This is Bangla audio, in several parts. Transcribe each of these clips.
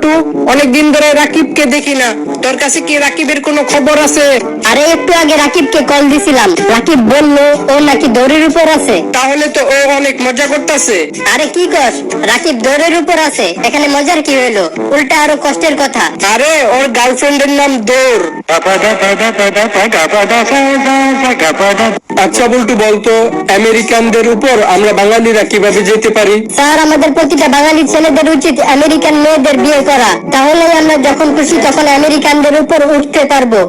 বল্টু, অনেকদিন ধরে রাকিবকে দেখি না, তোর কাছে কি রাকিবের কোনো খবর আছে? আরে একটু আগে রাকিবকে কল দিছিলাম, রাকিব বলল ও নাকি দৌড়ের উপর আছে। তাহলে তো ও অনেক মজা করতেছে। আরে কি কর, রাকিব দৌড়ের উপর আছে, এখানে মজার কি হইলো? উল্টা আরো কষ্টের কথা। আরে ওর গার্লফ্রেন্ডের নাম দৌড়। আচ্ছা বল্টু, বলতো আমেরিকানদের উপর আমরা বাঙালিরা কিভাবে যেতে পারি? স্যার, আমাদের প্রতিটা বাঙালি ছেলেদের উচিত আমেরিকান মেয়েদের বিয়ে করা, তাহলেই আমরা যখন খুশি তখন আমেরিকানদের উপর উঠতে পারবো।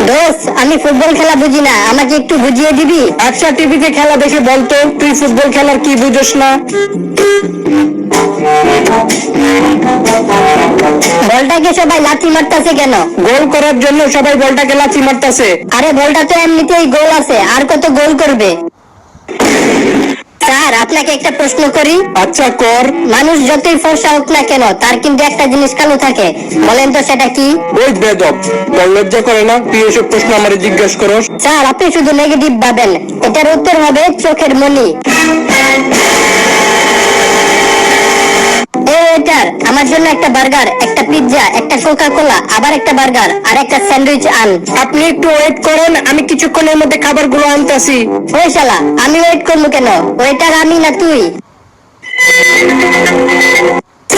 দোস্ত, আমি ফুটবল খেলা বুঝি না, আমাকে একটু বুঝিয়ে দিবি? আচ্ছা, টিভিতে খেলা দেখে বলতো, তুই ফুটবল খেলার কি বুঝোস না? বলটাকে সবাই লাথি মারতাছে কেন? গোল করার জন্য সবাই বলটাকে লাথি মারতাছে। আরে বলটা তো এমনিতেই গোল আছে, আর কত গোল করবে? স্যার, আপনাকে একটা প্রশ্ন করি। আচ্ছা কর। মানুষ যতই ফর্সা হোক না কেন, তার কিন্তু একটা জিনিস কালো থাকে, বলেন তো সেটা কি? ওই বেদব, তোর লজ্জা করে না তুই এসব প্রশ্ন আমারে জিজ্ঞাসা করস? স্যার, আপনি শুধু নেগেটিভ ভাবেন, এটার উত্তর হবে চোখের মনি। ওয়েটার, আমার জন্য একটা বার্গার, একটা পিৎজা, একটা কোকা কোলা, আবার একটা বার্গার আর একটা স্যান্ডউইচ আন। আপনি একটু ওয়েট করেন, আমি কিছুক্ষণের মধ্যে খাবারগুলো আনতাছি। ওই শালা, আমি ওয়েট করবো কেন? ওয়েটার আমি না তুই?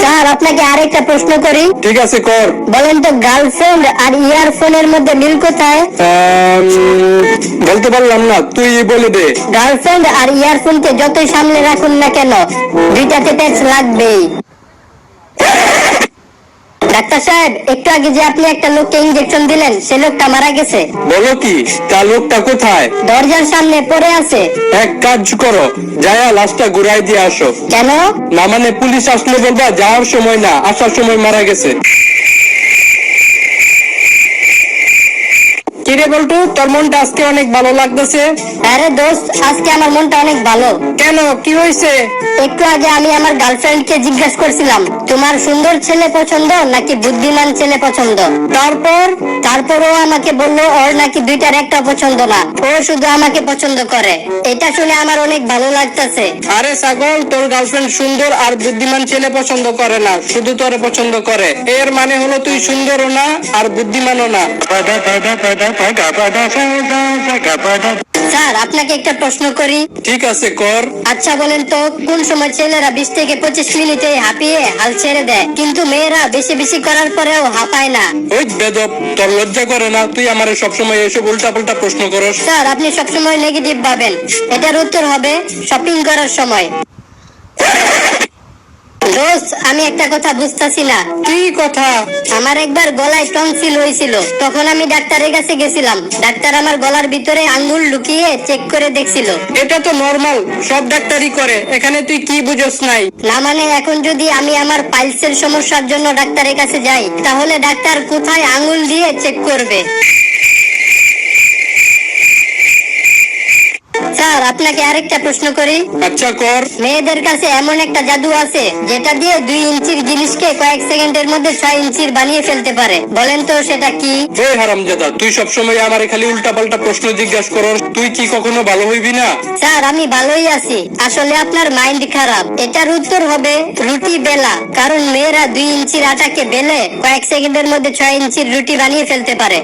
স্যার, আপনাকে আরেকটা প্রশ্ন করি। ঠিক আছে কর। বলেন তো, গার্লফ্রেন্ড আর ইয়ারফোনের মধ্যে মিল কোথায়? বলতে পারলাম না, তুই বলে দে। গার্লফ্রেন্ড আর ইয়ারফোনকে যতই সামনে রাখুন না কেন, দুইটাতে প্যাচ লাগবেই। ডাক্তার সাহেব, একটু আগে যে আপনি একটা লোককে ইনজেকশন দিলেন, সে লোকটা মারা গেছে। বলো কি? তার লোকটা কোথায়? দরজার সামনে পড়ে আছে। এক কাজ করো, যায়া লাশটা ঘুরাই দিয়ে আসো। কেন? না মানে পুলিশ আসলে বলবা যাওয়ার সময় না, আসার সময় মারা গেছে। কিরে বল্টু, তোর মনটা আজকে অনেক ভালো লাগতেছে। আরে দোস্ত, আজকে আমার মনটা অনেক ভালো। কেন, কি হয়েছে? একটু আগে আমি আমার গার্লফ্রেন্ডকে জিজ্ঞাসা করছিলাম, তোমার সুন্দর ছেলে পছন্দ নাকি বুদ্ধিমান ছেলে পছন্দ? তারপর ও আমাকে বললো ওর নাকি দুইটার একটা পছন্দ না, ও শুধু আমাকে পছন্দ করে। এটা শুনে আমার অনেক ভালো লাগতেছে। আরে ছাগল, তোর গার্লফ্রেন্ড সুন্দর আর বুদ্ধিমান ছেলে পছন্দ করে না, শুধু তোরে পছন্দ করে। এর মানে হলো তুই সুন্দরও না আর বুদ্ধিমানও না। স্যার, আপনাকে একটা প্রশ্ন করি। ঠিক আছে কর। আচ্ছা বলেন তো, কোন সময় ছেলেরা 20 থেকে 25 মিনিটে হাঁপিয়ে হাল ছেড়ে দেয়, কিন্তু মেয়েরা বেশি বেশি করার পরেও হাঁপায় না? ওই বেদব, তোর লজ্জা করে না তুই আমারে সবসময় এসব উল্টা পাল্টা প্রশ্ন করস? স্যার, আপনি সবসময় নেগেটিভ ভাবেন, এটার উত্তর হবে শপিং করার সময়। দোস্ত, আমি একটা কথা বুঝতাছি না। কি কথা? আমার একবার গলায় টনসিল হয়েছিল, তখন আমি ডাক্তারের কাছে গেছিলাম। ডাক্তার আমার গলার ভিতরে আঙ্গুল লুকিয়ে চেক করে দেখছিল। এটা তো নরমাল, সব ডাক্তারই করে, এখানে তুই কি বুঝস নাই? না মানে, এখন যদি আমি আমার পাইলসের সমস্যার জন্য ডাক্তারের কাছে যাই, তাহলে ডাক্তার কোথায় আঙ্গুল দিয়ে চেক করবে? স্যার, আপনাকে আরেকটা প্রশ্ন করি। আচ্ছা কর। মেয়েদের কাছে এমন একটা জাদু আছে, যেটা দিয়ে 2 ইঞ্চির জিনিসকে কয়েক সেকেন্ডের মধ্যে 6 ইঞ্চির বানিয়ে ফেলতে পারে, বলেন তো সেটা কি? ওই হারামজাদা, তুই সবসময় আমারে খালি উল্টা পাল্টা প্রশ্ন জিজ্ঞাসা করস, তুই কি কখনো ভালো হইবি না? স্যার, আমি ভালোই আছি, আসলে আপনার মাইন্ড খারাপ। এটার উত্তর হবে রুটি বেলা, কারণ মেয়েরা 2 ইঞ্চির আটাকে বেলে কয়েক সেকেন্ডের মধ্যে 6 ইঞ্চির রুটি বানিয়ে ফেলতে পারে।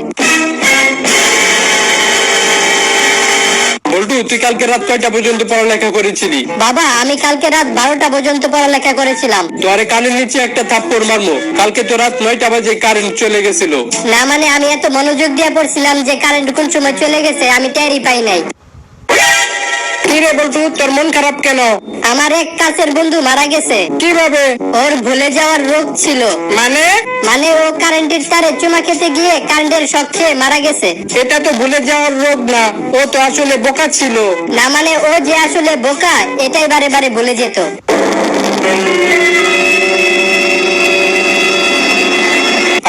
বল্টু, তুই কালকে রাত কয়টা পর্যন্ত পড়ালেখা করেছিলি? বাবা, আমি কালকে রাত 12টা পর্যন্ত পড়ালেখা করেছিলাম। তোরে কানের নিচে একটা থাপ্পড় মারমু। কালকে তো রাত 9টা বাজে কারেন্ট চলে গেছিল। না মানে, আমি এত মনোযোগ দিয়ে পড়ছিলাম যে কারেন্ট কোন সময় চলে গেছে আমি টেরই পাই নাই। কিরে বল্টু, তোর মন খারাপ কেন? আমার এক কাছের বন্ধু মারা গেছে। কিভাবে? ওর ভুলে যাওয়ার রোগ ছিল। মানে ও কারেন্টের তারে চুমা খেতে গিয়ে কারেন্টের শক খেয়ে মারা গেছে। এটা তো ভুলে যাওয়ার রোগ না, ও তো আসলে বোকা ছিল। না মানে, ও যে আসলে বোকা এটাই বারে বারে ভুলে যেত।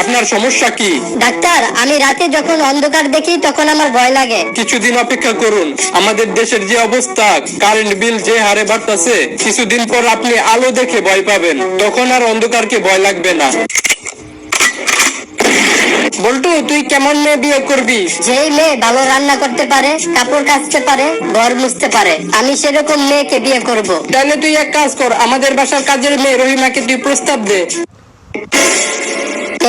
আপনার সমস্যা কি? ডাক্তার, আমি রাতে যখন অন্ধকার দেখি তখন আমার ভয় লাগে। কিছুদিন অপেক্ষা করুন, আমাদের দেশের যে অবস্থা, কারেন্ট বিল যে হারে বাড়তেছে, কিছুদিন পর আপনি আলো দেখে ভয় পাবেন, তখন আর অন্ধকারকে ভয় লাগবে না। বল্টু, তুই কেমন মেয়ে বিয়ে করবি? যেই মেয়ে ভালো রান্না করতে পারে, কাপড় কাচতে পারে, ঘর মুছতে পারে, আমি সেরকম মেয়েকে বিয়ে করব। তাহলে তুই এক কাজ কর, আমাদের বাসার কাজের মেয়ে রহিমাকে তুই প্রস্তাব দে।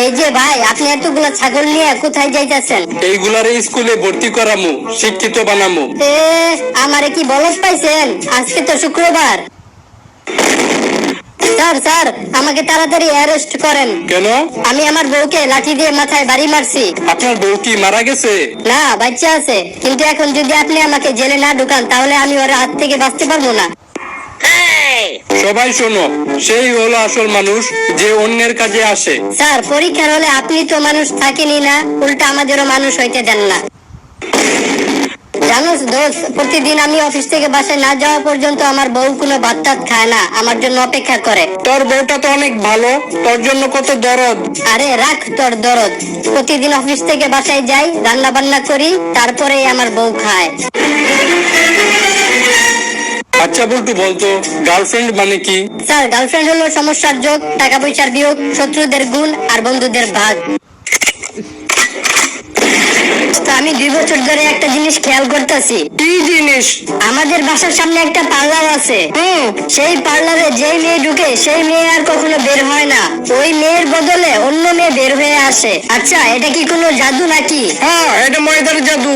এই যে ভাই, আপনি এতগুলো ছাগল নিয়ে কোথায় যাইতেছেন? এইগুলারে স্কুলে ভর্তি করামু, শিক্ষিত বানামু। আমারে কি বলদ পাইছেন? আজকে তো শুক্রবার। স্যার স্যার, আমাকে তাড়াতাড়ি অ্যারেস্ট করেন। কেন? আমি আমার বউকে লাঠি দিয়ে মাথায় বাড়ি মারছি। আপনার বউ কি মারা গেছে? না, বাচ্চা আছে, কিন্তু এখন যদি আপনি আমাকে জেলে না ঢুকান তাহলে আমি ওর হাত থেকে বাঁচতে পারবো না। সবাই শোনো, সেই হলো আসল মানুষ যে অন্যের কাজে আসে। স্যার, পরীক্ষার হলে আপনি তো মানুষ থাকেনই না, উল্টা আমাদেরও মানুষ হইতে দেন না। জানোস দোস্ত, প্রতিদিন আমি অফিস থেকে বাসায় না যাওয়া পর্যন্ত আমার বউ কোনো ভাত টাত খায় না, আমার জন্য অপেক্ষা করে। তোর বউটা তো অনেক ভালো, তোর জন্য কত দরদ। আরে রাখ তোর দরদ। প্রতিদিন অফিস থেকে বাসায় যাই, রান্না বান্না করি, তারপরেই আমার বউ খায়। আচ্ছা বল্টু, বলতো গার্লফ্রেন্ড মানে কি? স্যার, গার্লফ্রেন্ড হলো সমস্যার যোগ, টাকা পয়সার বিয়োগ, শত্রুদের গুণ আর বন্ধুদের ভাগ। তো আমি 2 বছর ধরে একটা জিনিস খেয়াল করতেছি। কি জিনিস? আমাদের বাসার সামনে একটা পার্লার আছে। সেই পার্লারে যেই মেয়ে ঢুকে সেই মেয়ে আর কখনো বের হয় না, ওই মেয়ের বদলে অন্য মেয়ে বের হয়ে আসে। আচ্ছা, এটা কি কোনো জাদু নাকি? হ্যাঁ, এটা ময়দার জাদু।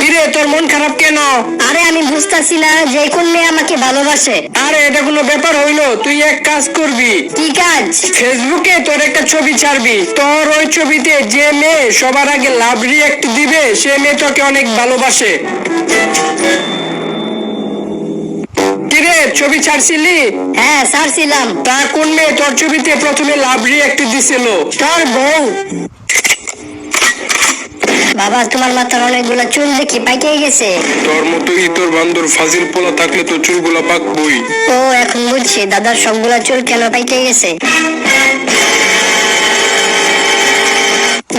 কিরে, তোর মন খারাপ কেন? আরে আমি বুঝতাছি না যে কোন মেয়ে আমাকে ভালোবাসে। আরে এটা কোনো ব্যাপার হইলো? তুই এক কাজ করবি, কি কাজ? ফেসবুকে তোর একটা ছবি ছাড়বি। তোর ওই ছবিতে যে মেয়ে সবার আগে লাভ রিঅ্যাক্ট দিবে সে মেয়ে তোকে অনেক ভালোবাসে। কিরে, ছবি ছাড়ছিলি? হ্যাঁ ছাড়ছিলাম। তা কোন মেয়ে তোর ছবিতে প্রথমে লাভ রিঅ্যাক্ট দিছিল? তোর বউ। বাবা, তোমার মাথার অনেকগুলো চুল দেখি পাইকে গেছে। তোর মতো ইতর বান্দর ফাজিল পোলা থাকলে তো চুলগুলা পাকবই। ও, এখন বুঝছি দাদার সবগুলা চুল কেন পাইকে গেছে।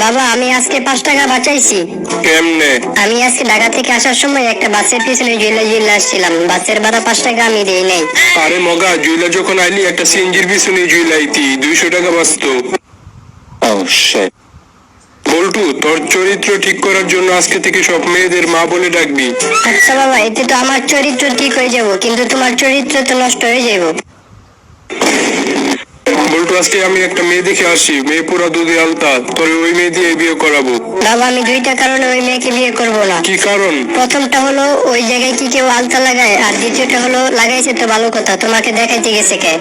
বাবা, আমি আজকে 5 টাকা বাঁচাইছি। কেমনে? আমি আজকে ঢাকা থেকে আসার সময় একটা বাসের পিছনে জুইলা আসছিলাম, বাসের ভাড়া 5 টাকা আমি দেই নাই। আরে মগা, জুইলা যখন আইলি একটা সিএনজির পিছনে জুইলাইতি, 200 টাকা বাঁচতো। বল্টু, তোর চরিত্র ঠিক করার জন্য আজকে থেকে সব মেয়েদের মা বলে ডাকবি। আচ্ছা বাবা, এতে তো আমার চরিত্র ঠিক হয়ে যাব, কিন্তু তোমার চরিত্র তো নষ্ট হয়ে যাব। বল্টু, আজকে আমি একটা মেয়ে দেখে আসি, মেয়ে পুরা দুধে আলতা, তোর ওই মেয়ে দিয়ে বিয়ে করাবো। বাবা, আমি 2টা কারণে ওই মেয়েকে বিয়ে করব না। কি কারণ? প্রথমটা হলো ওই জায়গায় কি কেউ আলতা লাগায়, আর দ্বিতীয়টা হলো লাগাইছে তো ভালো কথা, তোমাকে দেখাইতে গেছে কে?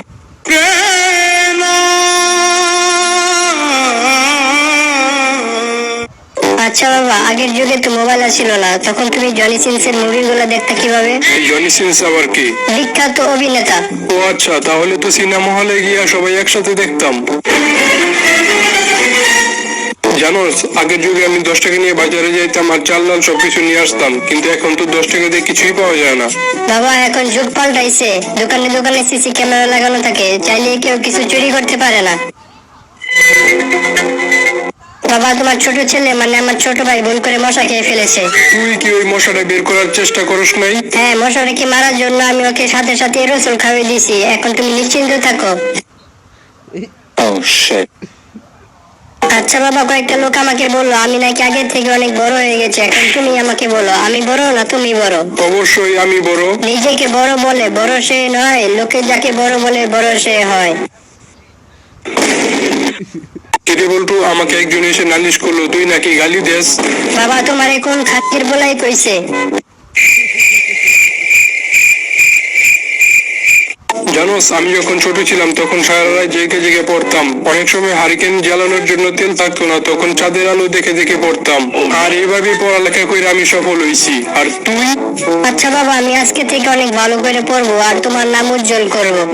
আচ্ছা বাবা, আগের যুগে তো মোবাইল ছিল না, তখন তুমি জনি সিনসের মুভিগুলো দেখতে কিভাবে? জনি সিন্স আবার কি? বিখ্যাত অভিনেতা। ও আচ্ছা, তাহলে তো সিনেমা হলে গিয়া সবাই একসাথে দেখতাম। জানোস, আগের যুগে আমি 10 টাকা নিয়ে বাজারে যাইতাম আর চাল ডাল সবকিছু নিয়ে আসতাম, কিন্তু এখন তো 10 টাকা দিয়ে কিছুই পাওয়া যায় না। বাবা, এখন যুগ পাল্টাইছে, দোকানে দোকানে সিসি ক্যামেরা লাগানো থাকে, চাইলে কেউ কিছু চুরি করতে পারে না। বাবা, তোমার ছোট ছেলে মানে আমার ছোট ভাই ভুল করে মশা খেয়ে ফেলেছে। তুই কি ওই মশাটা বের করার চেষ্টা করিস নাই? হ্যাঁ, মশাটাকে মারার জন্য আমি ওকে সাথে সাথে রসুন খাওয়িয়ে দিয়েছি, এখন তুমি নিশ্চিন্ত থাকো। আচ্ছা বাবা, কয়েকটা লোক আমাকে বললো আমি নাকি আগের থেকে অনেক বড় হয়ে গেছে, এখন তুমি আমাকে বলো আমি বড় না তুমি বড়? অবশ্যই আমি বড়। নিজেকে বড় বলে বড় সে নয়, লোকে যাকে বড় বলে বড় সে হয়। কেটে বল্টু, আমাকে একজন এসে নালিশ করলো তুই নাকি গালি দেস। বাবা, তোমার এখন খাতির বলাই কইছে? জানোস, আমি যখন ছোট ছিলাম তখন সারা রাত জেগে জেগে পড়তাম। অনেক সময় হারিকেন জ্বালানোর জন্য তেল থাকতো না, তখন চাঁদের আলো দেখে দেখে পড়তাম। আর এইভাবে পড়ালেখা করে আমি সফল হয়েছি। আর তুই? আচ্ছা বাবা, আমি আজকে থেকে অনেক ভালো করে পড়বো আর তোমার নাম উজ্জ্বল করবো।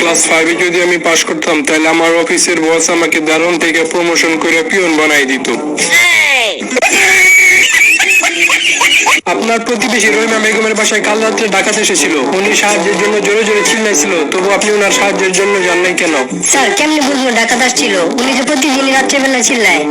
ক্লাস 5 যদি আমি পাশ করতাম তাহলে আমার অফিসের বস আমাকে দারোয়ান থেকে প্রমোশন করে পিয়ন বানাই দিত। আপনার প্রতিবেশী রহিমা বেগমের বাসায় কাল রাত্রে ডাকাত এসেছিল। উনি সাহায্যের জন্য জোরে জোরে চিল্লাইছিল, তবু আপনি ওনার সাহায্যের জন্য যান নাই কেন? স্যার, কেমনি বুঝবো ডাকাত আসছিল? উনি তো প্রতিদিনই রাত্রেবেলা চিল্লায়।